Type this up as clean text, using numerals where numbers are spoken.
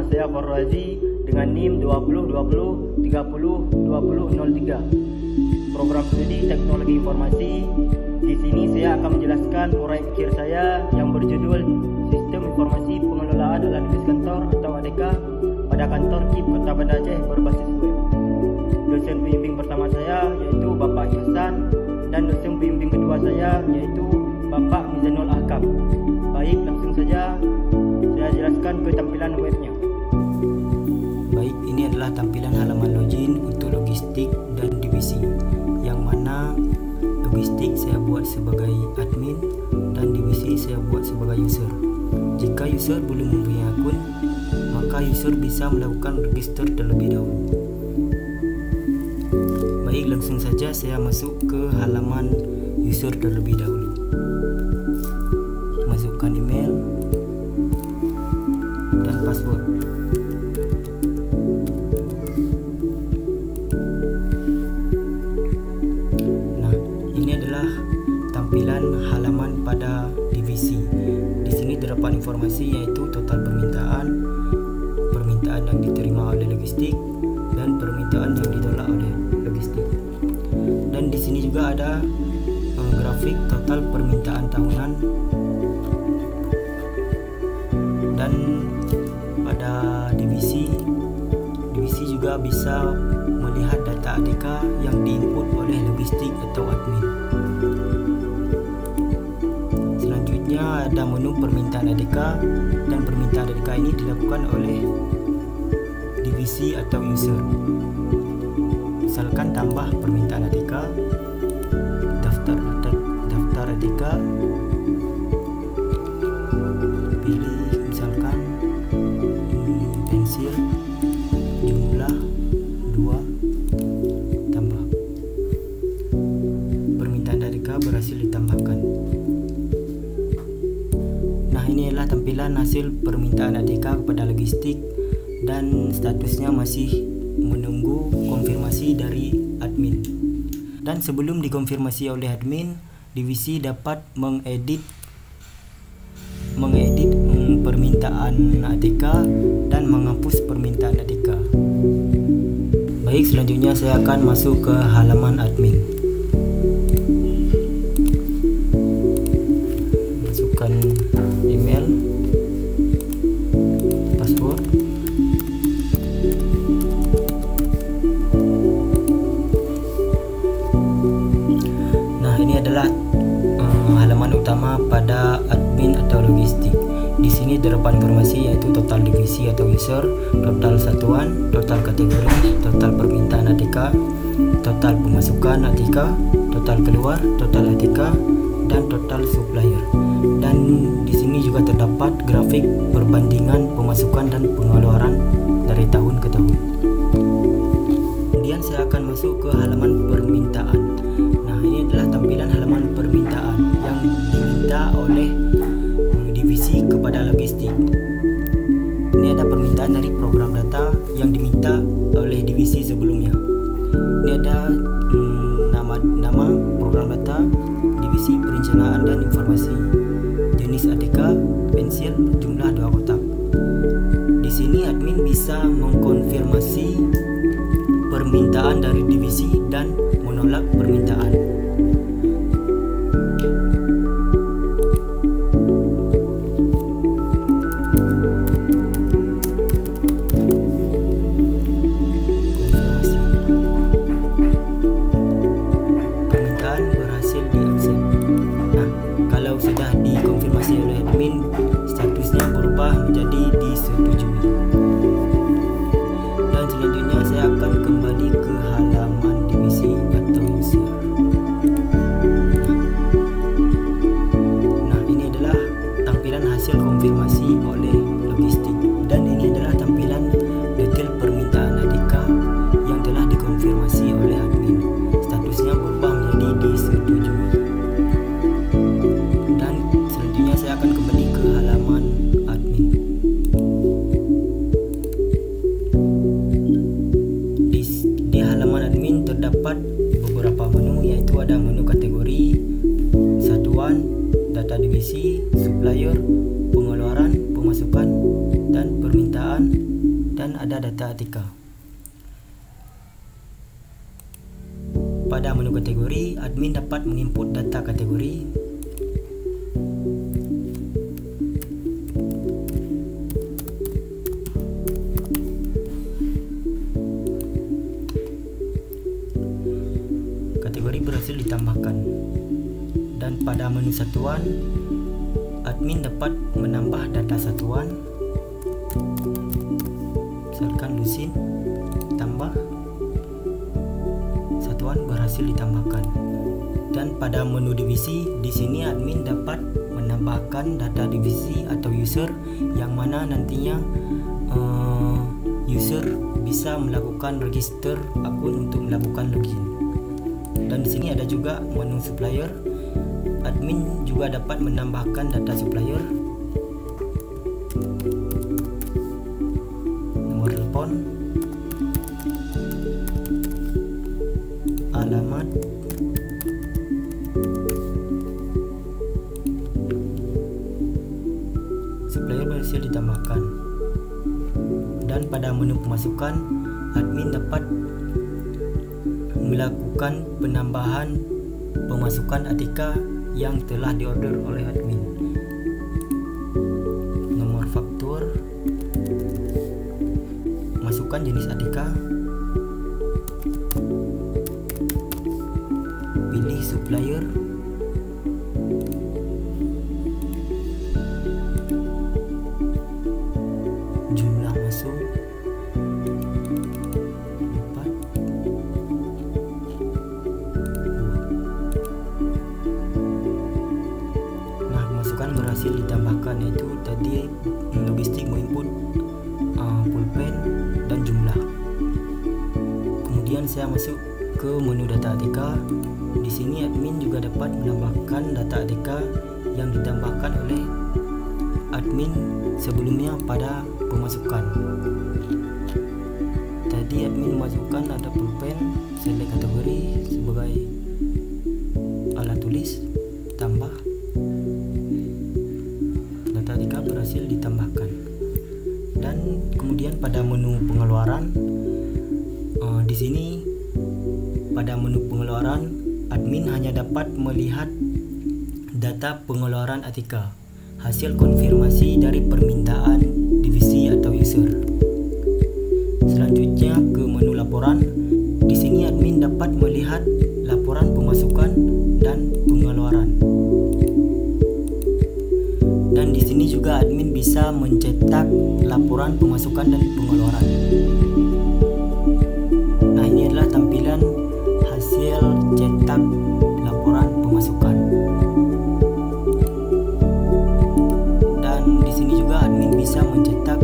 Nama saya Farwazi dengan NIM 202020302003. Program studi Teknologi Informasi. Di sini saya akan menjelaskan proyek akhir saya yang berjudul Sistem Informasi Pengelolaan Alat Tulis Kantor atau ADK pada kantor KIP Kota Banda Aceh berbasis web. Dosen pembimbing pertama saya yaitu Bapak Ihsan dan dosen pembimbing kedua saya yaitu Bapak Mizanul Ahkam. Baik, langsung saja saya jelaskan ke tampilan webnya. Baik, ini adalah tampilan halaman login untuk logistik dan divisi, yang mana logistik saya buat sebagai admin dan divisi saya buat sebagai user. Jika user belum mempunyai akun, maka user bisa melakukan register terlebih dahulu. Baik, langsung saja saya masuk ke halaman user terlebih dahulu. Masukkan email dan password. Nah, ini adalah tampilan halaman pada divisi. Di sini terdapat informasi yaitu total permintaan, permintaan yang diterima oleh logistik, dan permintaan yang ditolak oleh logistik. Dan di sini juga ada grafik total permintaan tahunan, dan pada divisi juga bisa melihat data ADK yang diinput oleh logistik atau admin. Selanjutnya ada menu permintaan ADK, dan permintaan ADK ini dilakukan oleh divisi atau user. Misalkan tambah permintaan ADK, daftar ADK, pilih misalkan pensil jumlah 2, tambah. Permintaan ADK berhasil ditambahkan. Nah, ini adalah tampilan hasil permintaan ADK kepada logistik, dan statusnya masih menunggu konfirmasi dari admin. Dan sebelum dikonfirmasi oleh admin, divisi dapat mengedit permintaan ADK dan menghapus permintaan ADK. Baik, selanjutnya saya akan masuk ke halaman admin. Masukkan email, password. Nah, ini adalah halaman utama pada admin atau logistik. Di sini terdapat informasi yaitu total divisi atau user, total satuan, total kategori, total permintaan ADK, total pemasukan ADK, total keluar, total ADK, dan total supplier. Dan di sini juga terdapat grafik perbandingan pemasukan dan pengeluaran dari tahun ke tahun. Kemudian saya akan masuk ke halaman permintaan. Nah, ini adalah tampilan halaman permintaan yang diminta oleh divisi kepada logistik. Ini ada permintaan dari program data yang diminta oleh divisi sebelumnya. Ini ada nama program data, divisi perencanaan dan informasi, jenis ADK, pensil, jumlah 2 kotak. Di sini admin bisa mengkonfirmasi permintaan dari divisi dan menolak permintaan. Sudah dikonfirmasi oleh admin, statusnya berubah menjadi disetujui. Dan selanjutnya saya akan kembali ke halaman divisi atau user. Nah, ini adalah tampilan hasil konfirmasi oleh logistik, dan ini adalah tampilan detail permintaan ADK yang telah dikonfirmasi oleh admin. Statusnya berubah menjadi disetujui. Saya akan kembali ke halaman admin. Di halaman admin terdapat beberapa menu, yaitu ada menu kategori, satuan, data divisi, supplier, pengeluaran, pemasukan, dan permintaan, pemasukan, dan ada data Atika. Pada menu kategori, admin dapat menginput data kategori, kategori berhasil ditambahkan. Dan pada menu satuan, admin dapat menambah data satuan, misalkan lusin, tambah, satuan berhasil ditambahkan. Dan pada menu divisi, di sini admin dapat menambahkan data divisi atau user, yang mana nantinya user bisa melakukan register akun untuk melakukan login. Dan di sini ada juga menu supplier. Admin juga dapat menambahkan data supplier, nomor telepon, alamat, supplier berhasil ditambahkan. Dan pada menu pemasukan, admin dapat melakukan penambahan pemasukan Atika yang telah diorder oleh admin. Nomor faktur, masukkan jenis Atika, pilih supplier, jumlah masuk 4. Berhasil ditambahkan, yaitu tadi logistik menginput pulpen dan jumlah. Kemudian saya masuk ke menu data Atika. Di sini admin juga dapat menambahkan data Atika yang ditambahkan oleh admin sebelumnya pada pemasukan. Tadi admin memasukkan ada pulpen, select kategori sebagai alat tulis, tambah, data Atika berhasil ditambahkan. Dan kemudian pada menu pengeluaran, di sini pada menu pengeluaran admin hanya dapat melihat data pengeluaran Atika, hasil konfirmasi dari permintaan divisi atau user. Selanjutnya ke menu laporan. Di sini admin dapat melihat laporan pemasukan dan pengeluaran. Dan di sini juga admin bisa mencetak laporan pemasukan dan pengeluaran. Nah, ini adalah tampilan hasil cetak laporan pemasukan. Dan di sini juga admin bisa mencetak